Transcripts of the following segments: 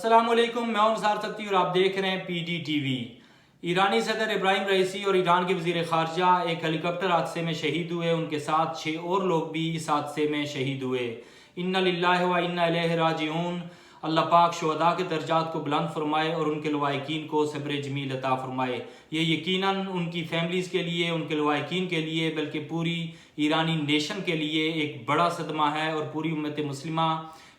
अस्सलाम वालेकुम, मैं हूं निसार सख्ती और आप देख रहे हैं PDTV। ईरानी सदर इब्राहिम रईसी और ईरान के वजीर खारजा एक हेलीकॉप्टर हादसे में शहीद हुए। उनके साथ 6 और लोग भी इस हादसे में शहीद हुए। इन्ना लिल्लाहि व इन्ना इलैहि राजिऊन। अल्लाह पाक शुहदा के दर्जात को बुलंद फरमाए और उनके लवाहिकीन को सब्र जमील अता फरमाए। ये यकीनन उनकी फैमिलीज़ के लिए, उनके लवाहिकीन के लिए, बल्कि पूरी ईरानी नेशन के लिए एक बड़ा सदमा है और पूरी उम्मत मुस्लिमा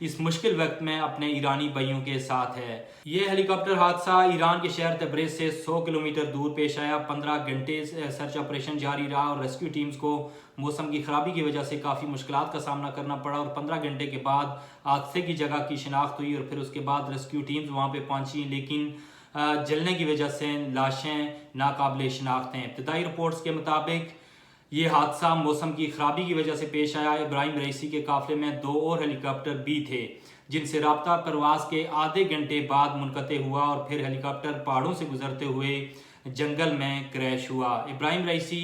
इस मुश्किल वक्त में अपने ईरानी भाइयों के साथ है। ये हेलीकॉप्टर हादसा ईरान के शहर तब्रेज़ से 100 किलोमीटर दूर पेश आया। 15 घंटे सर्च ऑपरेशन जारी रहा और रेस्क्यू टीम्स को मौसम की खराबी की वजह से काफ़ी मुश्किलात का सामना करना पड़ा और 15 घंटे के बाद हादसे की जगह की शिनाख्त हुई और फिर उसके बाद रेस्क्यू टीम्स वहाँ पे पहुँची, लेकिन जलने की वजह से लाशें नाकाबिल शिनाख्त हैं। इब्तदाई रिपोर्ट्स के मुताबिक ये हादसा मौसम की खराबी की वजह से पेश आया। इब्राहिम रईसी के काफिले में 2 और हेलीकॉप्टर भी थे जिनसे राब्ता परवाज के आधे घंटे बाद मुनक़ते हुआ और फिर हेलीकॉप्टर पहाड़ों से गुजरते हुए जंगल में क्रैश हुआ। इब्राहिम रईसी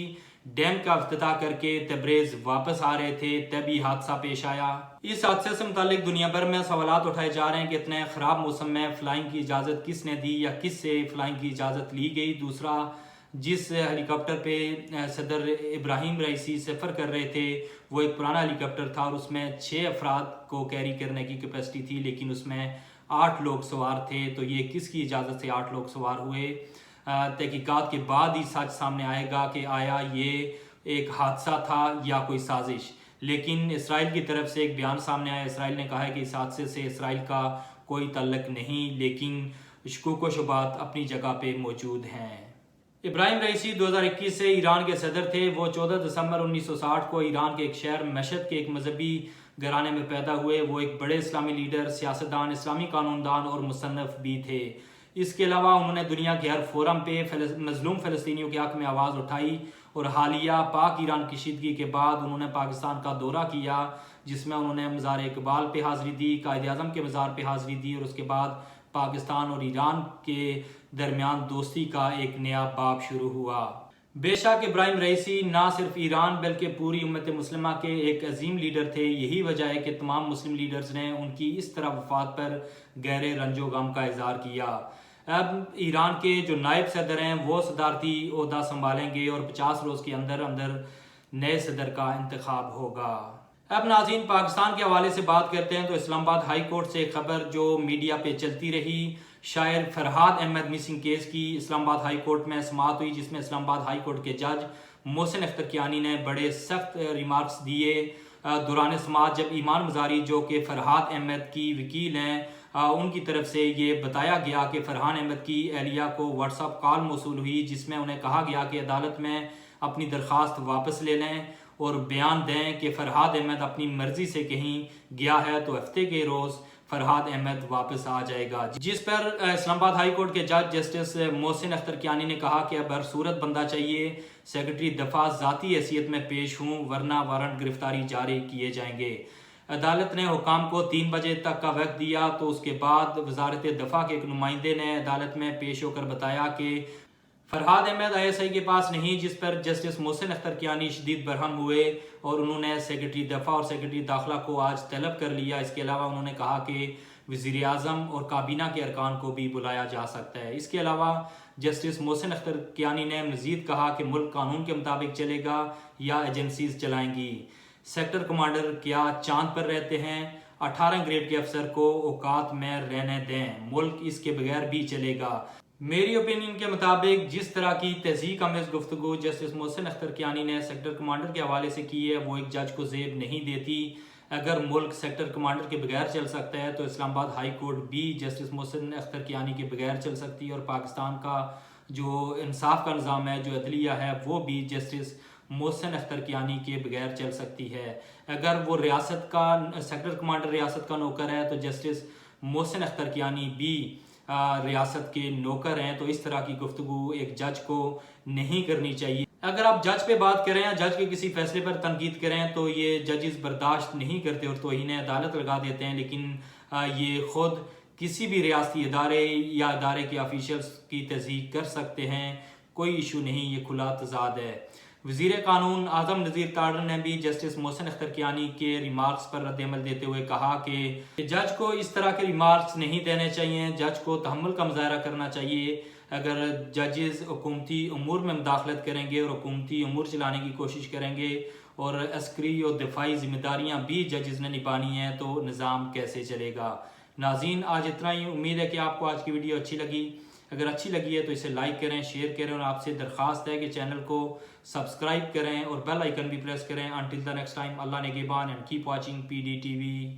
डैम का इफ्तिताह करके तब्रेज़ वापस आ रहे थे, तभी हादसा पेश आया। इस हादसे से मुतालिक दुनिया भर में सवालात उठाए जा रहे हैं कि इतने ख़राब मौसम में फ़्लाइंग की इजाज़त किसने दी या किस से फ़्लाइंग की इजाज़त ली गई। दूसरा, जिस हेलीकॉप्टर पे सदर इब्राहिम रईसी सफ़र कर रहे थे वो एक पुराना हेलीकॉप्टर था और उसमें 6 अफराद को कैरी करने की कैपेसिटी थी, लेकिन उसमें 8 लोग सवार थे। तो ये किसकी इजाज़त से 8 लोग सवार हुए? तहकीकात के बाद ही सच सामने आएगा कि आया ये एक हादसा था या कोई साजिश। लेकिन इसराइल की तरफ से एक बयान सामने आया। इसराइल ने कहा है कि इस हादसे से इसराइल का कोई तल्लक नहीं, लेकिन शुकूक व शुबात अपनी जगह पे मौजूद हैं। इब्राहिम रईसी 2021 से ईरान के सदर थे। वो 14 दिसंबर 1960 को ईरान के एक शहर मशहद के एक मजहबी घराने में पैदा हुए। वो एक बड़े इस्लामी लीडर, सियासतदान, इस्लामी कानूनदान और मुसन्नफ भी थे। इसके अलावा उन्होंने दुनिया के हर फोरम पे मजलूम फ़लस्तीनियों के हक़ में आवाज़ उठाई और हालिया पाक ईरान कशीदगी के बाद उन्होंने पाकिस्तान का दौरा किया, जिसमें उन्होंने मज़ार इकबाल पे हाज़िरी दी, कायद आज़म के मज़ार पे हाज़िरी दी और उसके बाद पाकिस्तान और ईरान के दरमियान दोस्ती का एक नया बाब शुरू हुआ। बेशक इब्राहिम रईसी ना सिर्फ ईरान बल्कि पूरी उम्मत मुस्लिमा के एक अजीम लीडर थे। यही वजह है कि तमाम मुस्लिम लीडर्स ने उनकी इस तरह वफात पर गहरे रंजो गम का इजहार किया। अब ईरान के जो नायब सदर हैं वो सदारती ओहदा संभालेंगे और 50 रोज़ के अंदर अंदर नए सदर का इंतखाब होगा। अब नाज़रीन, पाकिस्तान के हवाले से बात करते हैं तो इस्लामाबाद हाई कोर्ट से एक खबर जो मीडिया पे चलती रही, शायर फरहाद अहमद मिसिंग केस की इस्लामाबाद हाई कोर्ट में समाअत हुई, जिसमें इस्लामाबाद हाई कोर्ट के जज मोहसिन अख्तर कियानी ने बड़े सख्त रिमार्क्स दिए दौरान समाअत, जब ईमान मज़ारी जो कि फरहाद अहमद की वकील हैं उनकी तरफ से ये बताया गया कि फरहान अहमद की एहलिया को व्हाट्सअप कॉल मौसूल हुई जिसमें उन्हें कहा गया कि अदालत में अपनी दरख्वास्त वापस ले लें और बयान दें कि फरहाद अहमद अपनी मर्जी से कहीं गया है तो हफ्ते के रोज़ फरहाद अहमद वापस आ जाएगा। जिस पर इस्लामाबाद हाई कोर्ट के जज जस्टिस मोहसिन अख्तर कियानी ने कहा कि अब हर सूरत बंदा चाहिए सेक्रेटरी दफा ज़ाती हैसियत में पेश हूँ वरना वारंट गिरफ्तारी जारी किए जाएंगे। अदालत ने हुकाम को 3 बजे तक का वक्त दिया तो उसके बाद वजारत दफा के एक नुमाइंदे ने अदालत में पेश होकर बताया कि फरहाद अहमद ISI के पास नहीं, जिस पर जस्टिस मोहसिन अख्तर कियानी शदीद बरहम हुए और उन्होंने सेक्रेटरी दफा और सेक्रेटरी दाखिला को आज तलब कर लिया। इसके अलावा उन्होंने कहा कि वज़ीर आज़म और काबीना के अरकान को भी बुलाया जा सकता है। इसके अलावा जस्टिस मोहसिन अख्तर कियानी ने मज़ीद कहा कि मुल्क कानून के मुताबिक चलेगा या एजेंसीज चलाएंगी। सेक्टर कमांडर क्या चांद पर रहते हैं? 18 ग्रेड के अफसर को औकात में रहने दें, मुल्क इसके बगैर भी चलेगा। मेरी ओपिनियन के मुताबिक जिस तरह की तहज़ीक आमेज़ गुफ्तगू जस्टिस मोहसिन अख्तर कियानी ने सेक्टर कमांडर के हवाले से की है वो एक जज को ज़ेब नहीं देती। अगर मुल्क सेक्टर कमांडर के बगैर चल सकता है तो इस्लामाबाद हाई कोर्ट भी जस्टिस मोहसिन अख्तर कियानी के बगैर चल सकती है और पाकिस्तान का जो इंसाफ का निज़ाम है, जो अदलिया है, वो भी जस्टिस मोहसिन अख्तर कियानी के बगैर चल सकती है। अगर वो रियासत का सेक्टर कमांडर रियासत का नौकर है तो जस्टिस मोहसिन अख्तर कियानी भी रियासत के नौकर हैं। तो इस तरह की गुफ्तगू एक जज को नहीं करनी चाहिए। अगर आप जज पे बात करें या जज के किसी फैसले पर तनकीद करें तो ये जजेस बर्दाश्त नहीं करते और तौहीन अदालत लगा देते हैं, लेकिन ये खुद किसी भी रियासती इदारे या इदारे के ऑफिशियल्स की तस्दीक कर सकते हैं, कोई इशू नहीं, ये खुला तजाद है। وزیر قانون اعظم نذیر تاڑر نے بھی جسٹس محسن اختر کیانی کے ریمارکس پر رد عمل دیتے ہوئے کہا کہ جج کو اس طرح کے ریمارکس نہیں دینے چاہیے، جج کو تحمل کا مظاہرہ کرنا چاہیے۔ اگر ججز حکومتی امور میں مداخلت کریں گے اور حکومتی امور چلانے کی کوشش کریں گے اور عسکری اور دفاعی ذمہ داریاں بھی ججز نے نبھانی ہیں تو نظام کیسے چلے گا۔ ناظرین آج اتنا ہی، امید ہے کہ آپ کو آج کی ویڈیو اچھی لگی۔ اگر اچھی لگی ہے تو اسے لائک کریں، شیئر کریں اور آپ سے درخواست ہے کہ چینل کو سبسکرائب کریں اور بیل آئیکن بھی پریس کریں۔ انٹل دی نیکسٹ ٹائم، اللہ نگہبان and keep watching PD TV۔